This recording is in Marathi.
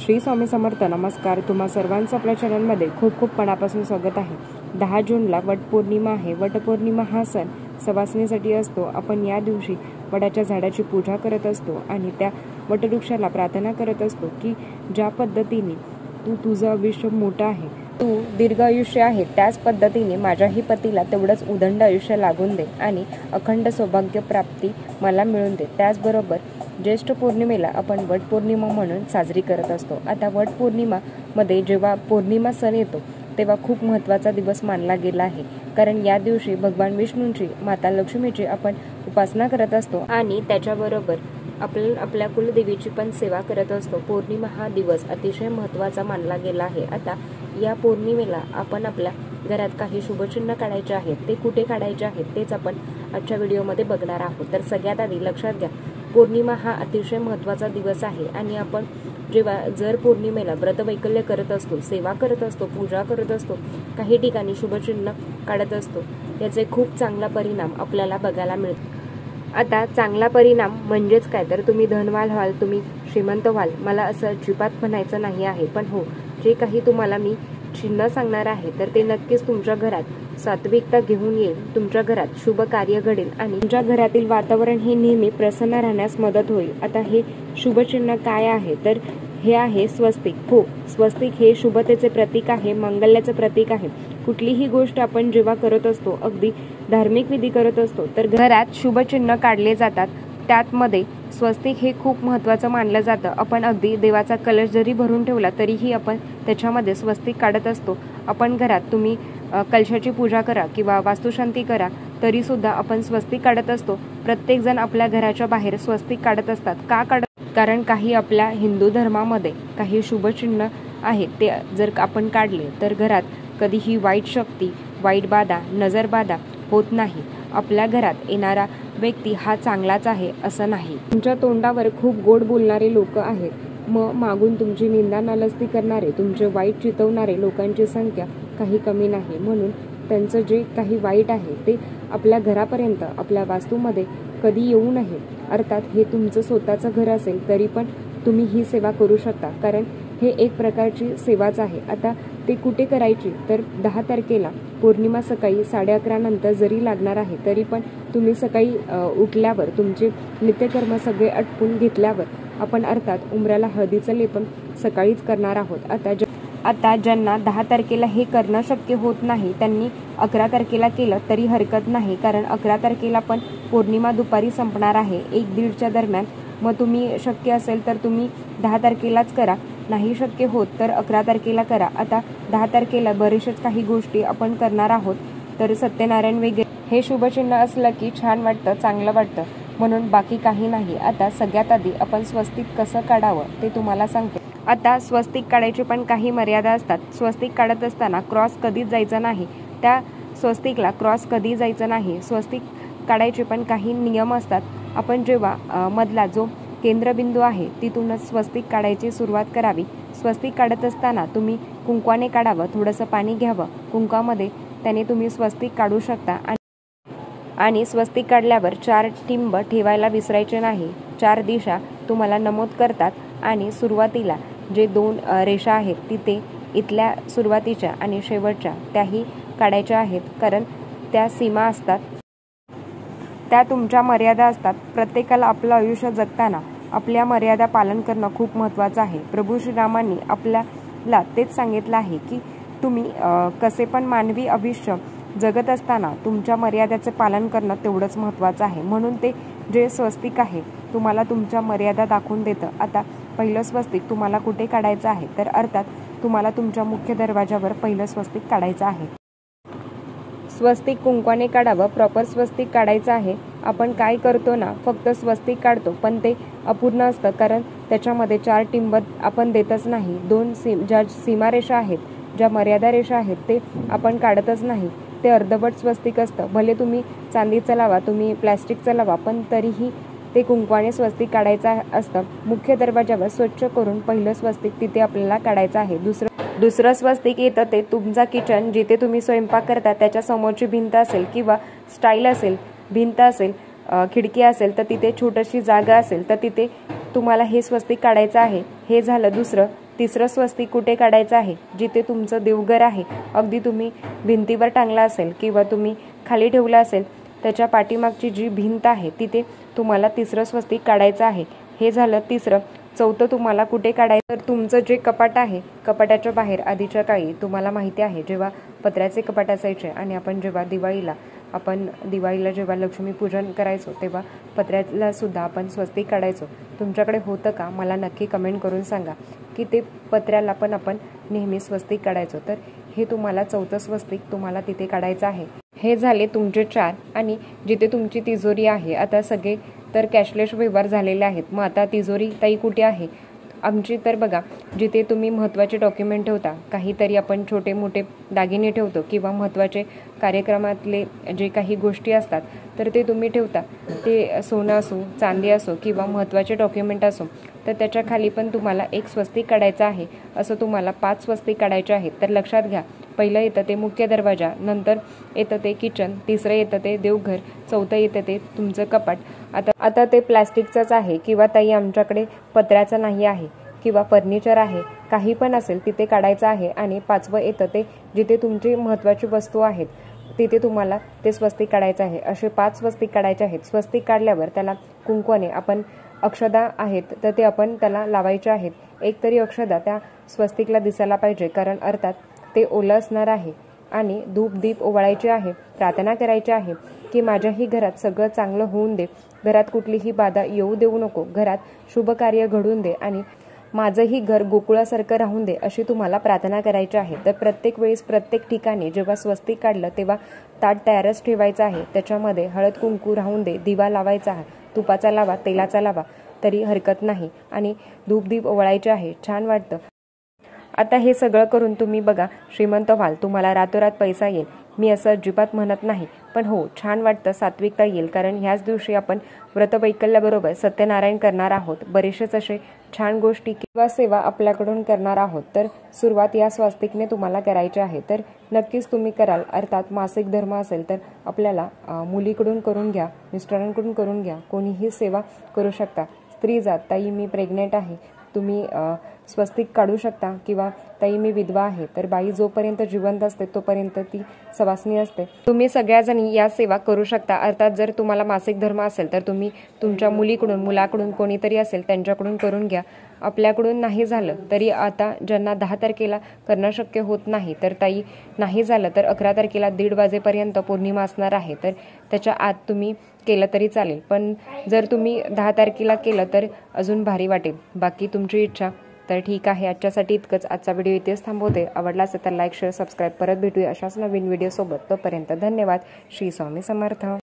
श्री स्वामी समर्थ. नमस्कार. तुम्हा सर्वांचं आपल्या चॅनलमध्ये खूप खूप मनापासून स्वागत आहे. 10 जूनला वटपौर्णिमा आहे. वटपौर्णिमा हा सण सवासणीसाठी असतो. आपण या दिवशी वडाच्या झाडाची पूजा करत असतो आणि त्या वटवृक्षाला प्रार्थना करत असतो की ज्या पद्धतीने तुझं आयुष्य मोठं आहे, तू दीर्घ आयुष्य आहे, त्याच पद्धतीने माझ्याही पतीला तेवढंच उदंड आयुष्य लागून दे आणि अखंड सौभाग्य प्राप्ती मला मिळून दे. त्याचबरोबर ज्येष्ठ पौर्णिमेला आपण वटपौर्णिमा म्हणून साजरी करत असतो. आता वटपौर्णिमामध्ये जेव्हा पौर्णिमा सण येतो तेव्हा खूप महत्त्वाचा दिवस मानला गेला आहे, कारण या दिवशी भगवान विष्णूंची, माता लक्ष्मीची आपण उपासना करत असतो आणि त्याच्याबरोबर आपल्या कुलदेवीची पण सेवा करत असतो. पौर्णिमा हा दिवस अतिशय महत्त्वाचा मानला गेला आहे. आता या पौर्णिमेला आपण आपल्या घरात काही शुभचिन्ह काढायचे आहेत. ते कुठे काढायचे आहेत तेच आपण आजच्या व्हिडिओमध्ये बघणार आहोत. तर सगळ्यात आधी लक्षात घ्या, पौर्णिमा हा अतिशय महत्त्वाचा दिवस आहे आणि आपण जर पौर्णिमेला व्रतवैकल्य करत असतो, सेवा करत असतो, पूजा करत असतो, काही ठिकाणी शुभचिन्ह काढत असतो, याचे खूप चांगला परिणाम आपल्याला बघायला मिळतो. आता चांगला परिणाम म्हणजेच काय, तर तुम्ही धनवान व्हाल, तुम्ही श्रीमंत व्हाल. मला असं अजिबात म्हणायचं नाही आहे, पण हो, जे काही तुम्हाला मी चिन्ह सांगणार आहे तर ते नक्कीच तुमच्या घरात सात्विकता घेऊन येईल, तुमच्या घरात शुभ कार्य घडेल आणि तुमच्या घरातील वातावरण हे नेहमी प्रसन्न राहण्यास मदत होईल. आता हे शुभचिन्ह काय आहे, तर हे आहे स्वस्तिक. हो, स्वस्तिक हे शुभतेचे प्रतीक आहे, मंगल्याचे प्रतीक आहे. कुठलीही गोष्ट आपण जेव्हा करत असतो, अगदी धार्मिक विधी करत असतो, तर घरात शुभचिन्ह काढले जातात. त्यातमध्ये स्वस्तिक हे खूप महत्त्वाचं मानलं जातं. आपण अगदी देवाचा कलश जरी भरून ठेवला तरीही आपण त्याच्यामध्ये स्वस्तिक काढत असतो. आपण घरात तुम्ही कलशाची पूजा करा किंवा वास्तुशांती करा तरी सुद्धा आपण स्वस्तिक काढत असतो. प्रत्येकजण आपल्या घराच्या बाहेर स्वस्तिक काढत असतात. का काढत? कारण काही आपल्या हिंदू धर्मामध्ये काही शुभचिन्ह आहेत, ते जर आपण काढले तर घरात कधीही वाईट शक्ती, वाईट बाधा, नजरबाधा होत नाही. आपल्या घरात येणारा व्यक्ती हा चांगलाच आहे असं नाही. तुमच्या तोंडावर खूप गोड बोलणारे लोक आहेत, मग मागून तुमची निंदा नालस्ती करणारे, तुमचे वाईट चितवणारे लोकांची संख्या काही कमी नाही. म्हणून त्यांचं जे काही वाईट आहे ते आपल्या घरापर्यंत, आपल्या वास्तूमध्ये कधी येऊ नये. अर्थात हे तुमचं स्वतःचं घर असेल तरी पण तुम्ही ही सेवा करू शकता, कारण हे एक प्रकारची सेवाच आहे. आता ते कुठे करायची, तर 10 तारखेला पौर्णिमा सकाळी 11:30 नंतर जरी लागणार आहे तरी पण तुम्ही सकाळी उठल्यावर तुमचे नित्यकर्म सगळे आटपून घेतल्यावर आपण अर्थात उंबऱ्याला हळदीचं लेपन सकाळीच करणार आहोत. आता ज्यांना 10 तारखेला हे करणं शक्य होत नाही त्यांनी 11 तारखेला केलं तरी हरकत नाही, कारण 11 तारखेला पण पौर्णिमा दुपारी संपणार आहे 1-1:30च्या दरम्यान. मग तुम्ही शक्य असेल तर तुम्ही 10 तारखेलाच करा, नाही शक्य होत तर 11 तारखेला करा. आता 10 तारखेला बरेचसेच काही गोष्टी आपण करणार आहोत, तर सत्यनारायण वगैरे हे शुभचिन्ह असलं की छान वाटतं, चांगलं वाटतं, म्हणून बाकी काही नाही. आता सगळ्यात आधी आपण स्वस्तिक कसं काढावं ते तुम्हाला सांगते. आता स्वस्तिक काढायची पण काही मर्यादा असतात. स्वस्तिक काढत असताना क्रॉस कधीच जायचं नाही, त्या स्वस्तिकला क्रॉस कधी जायचं नाही. स्वस्तिक काढायचे पण काही नियम असतात. आपण जेव्हा मधला जो केंद्रबिंदू आहे तिथूनच स्वस्तिक काढायची सुरुवात करावी. स्वस्तिक काढत असताना तुम्ही कुंकवाने काढावं, थोडंसं पाणी घ्यावं कुंकवामध्ये, त्याने तुम्ही स्वस्तिक काढू शकता. आणि स्वस्तिक काढल्यावर 4 टिंब ठेवायला विसरायचे नाही. 4 दिशा तुम्हाला नमूद करतात आणि सुरुवातीला जे 2 रेषा आहेत तिथे इथल्या सुरुवातीच्या आणि शेवटच्या त्याही काढायच्या आहेत, कारण त्या सीमा असतात, त्या तुमच्या मर्यादा असतात. प्रत्येकाला आपलं आयुष्य जगताना आपल्या मर्यादा पालन करणं खूप महत्त्वाचं आहे. प्रभू श्रीरामांनी आपल्याला तेच सांगितलं आहे की तुम्ही कसे पण मानवी आयुष्य जगत असताना तुमच्या मर्यादेचे पालन करणं तेवढंच महत्त्वाचं आहे. म्हणून ते जे स्वस्तिक आहे तुम्हाला तुमच्या मर्यादा दाखवून देतं. आता पहिलं स्वस्तिक तुम्हाला कुठे काढायचं आहे, तर अर्थात तुम्हाला तुमच्या मुख्य दरवाजावर पहिलं स्वस्तिक काढायचं आहे. स्वस्तिक कुंकवाने काढावं, प्रॉपर स्वस्तिक काढायचं आहे. आपण काय करतो ना, फक्त स्वस्तिक काढतो पण ते अपूर्ण असतं, कारण त्याच्यामध्ये 4 टिंब आपण देतच नाही. 2 ज्या सीमारेषा आहेत, ज्या मर्यादा रेषा आहेत ते आपण काढतच नाही. ते अर्धवट स्वस्तिक असतं. भले तुम्ही चांदीचं लावा, तुम्ही प्लॅस्टिकचं लावा, पण तरीही ते कुंकवाने स्वस्तिक काढायचं असतं. मुख्य दरवाजावर स्वच्छ करून पहिलं स्वस्तिक तिथे आपल्याला काढायचं आहे. दुसरं स्वस्तिक येतं ते तुमचा किचन, जिथे तुम्ही स्वयंपाक करता त्याच्या समोरची भिंत असेल किंवा स्टाईल असेल, भिंत असेल, खिडकी असेल तर तिथे छोटीशी जागा असेल तर तिथे तुम्हाला हे स्वस्तिक काढायचं आहे. हे झालं दुसरं. तिसरं स्वस्तिक कुठे काढायचं आहे? जिथे तुमचं देवघर आहे, अगदी तुम्ही भिंतीवर टांगला असेल किंवा तुम्ही खाली ठेवला असेल, त्याच्या पाठीमागची जी भिंत आहे तिथे तुम्हाला तिसरं स्वस्तिक काढायचं आहे. हे झालं तिसरं. चौथं तुम्हाला कुठे काढायचं? तर तुमचं जे कपाट आहे, कपाटाच्या बाहेर आधीच्या काळी तुम्हाला माहिती आहे जेव्हा पत्र्याचे कपाट असायचे आणि आपण दिवाळीला जेव्हा लक्ष्मीपूजन करायचो तेव्हा पत्र्याला सुद्धा आपण स्वस्तिक काढायचो. तुमच्याकडे होतं का? मला नक्की कमेंट करून सांगा की ते पत्र्याला पण आपण नेहमी स्वस्तिक काढायचो. तर हे तुम्हाला चौथं स्वस्तिक तुम्हाला तिथे काढायचं आहे. हे झाले तुमचे 4. आणि जिथे तुमची तिजोरी आहे, आता सगळे तर कॅशलेस व्यवहार झालेले आहेत. मग आता तिजोरी ताई कुठे आहे? आमची तर बघा, जिथे तुम्ही महत्त्वाचे डॉक्युमेंट ठेवता, काहीतरी आपण छोटे मोठे दागिने ठेवतो किंवा महत्त्वाचे कार्यक्रमातले जे काही गोष्टी असतात तर ते तुम्ही ठेवता. ते सोनं असो, चांदी असो किंवा महत्त्वाचे डॉक्युमेंट असो, तर त्याच्या खाली पण तुम्हाला एक स्वस्तिक काढायचं आहे. असं तुम्हाला 5 स्वस्तिक काढायचे आहेत. तर लक्षात घ्या, पहिलं येतं ते मुख्य दरवाजा, नंतर येतं ते किचन, तिसरं येतं ते देवघर, चौथं येतं ते तुमचं कपाट. आता ते प्लॅस्टिकचंच आहे किंवा ताई आमच्याकडे पत्र्याचं नाही आहे किंवा फर्निचर आहे, काही पण असेल तिथे काढायचं आहे. आणि 5वं येतं ते जिथे तुमची महत्त्वाची वस्तू आहेत तिथे तुम्हाला ते स्वस्तिक काढायचं आहे. असे 5 स्वस्तिक काढायचे आहेत. स्वस्तिक काढल्यावर त्याला कुंकवाने आपण अक्षदा आहेत तर ते आपण त्याला लावायचे आहेत. एक तरी अक्षदा त्या स्वस्तिकला दिसायला पाहिजे, कारण अर्थात ते ओलं असणार आहे. आणि धूप दीप ओवाळायचे आहे, प्रार्थना करायची आहे की माझ्याही घरात सगळं चांगलं होऊन दे, घरात कुठलीही बाधा येऊ देऊ नको, घरात शुभ कार्य घडून दे आणि माझंही घर गोकुळासारखं राहून दे, अशी तुम्हाला प्रार्थना करायची आहे. तर प्रत्येक वेळेस प्रत्येक ठिकाणी जेव्हा स्वस्तिक काढलं तेव्हा ताट तयारच ठेवायचं आहे. त्याच्यामध्ये हळद कुंकू राहून दे, दिवा लावायचा आहे, तुपाचा लावा, तेलाचा लावा तरी हरकत नाही. आणि धूप दीप ओवाळायचे आहे. छान वाटतं. आता हे सगळं करून तुम्ही बघा श्रीमंत व्हाल, तुम्हाला रातोरात पैसा येईल. मी असं अजिबात म्हणत नाही, पण हो छान वाटतं, सात्विकता येईल. कारण ह्याच दिवशी आपण व्रतवैकल्याबरोबर सत्यनारायण करणार आहोत. बरेचसेच असे छान गोष्टी किंवा सेवा आपल्याकडून करणार आहोत. तर सुरुवात या स्वस्तिकने तुम्हाला करायची आहे. तर नक्कीच तुम्ही कराल. अर्थात मासिक धर्म असेल तर आपल्याला मुलीकडून करून घ्या, मिस्टरांकडून करून घ्या, कोणीही सेवा करू शकता. स्त्री जात, ताई मी प्रेग्नेंट आहे, तुम्ही स्वस्तिक काढू शकता. किंवा ताई मी विधवा आहे, तर बाई जोपर्यंत जिवंत असते तोपर्यंत ती सवासनी असते. तुम्ही सगळ्याजणी या सेवा करू शकता. अर्थात जर तुम्हाला मासिक धर्म असेल तर तुम्ही तुमच्या मुलाकडून कोणीतरी असेल त्यांच्याकडून करून घ्या. आपल्याकडून नाही झालं तरी आता ज्यांना 10 तारखेला करणं शक्य होत नाही, तर ताई नाही झालं तर 11 तारखेला 1:30 वाजेपर्यंत पौर्णिमा असणार आहे, तर त्याच्या आत तुम्ही केलं तरी चालेल. पण जर तुम्ही 10 तारखेला केलं तर अजून भारी वाटेल. बाकी तुमची इच्छा. तर ठीक आहे, आजच्यासाठी इतकंच. आजचा व्हिडिओ इथेच थांबवते. आवडला असेल तर लाईक शेअर सबस्क्राईब. परत भेटूया अशाच नवीन व्हिडिओसोबत. तोपर्यंत धन्यवाद. श्री स्वामी समर्थ.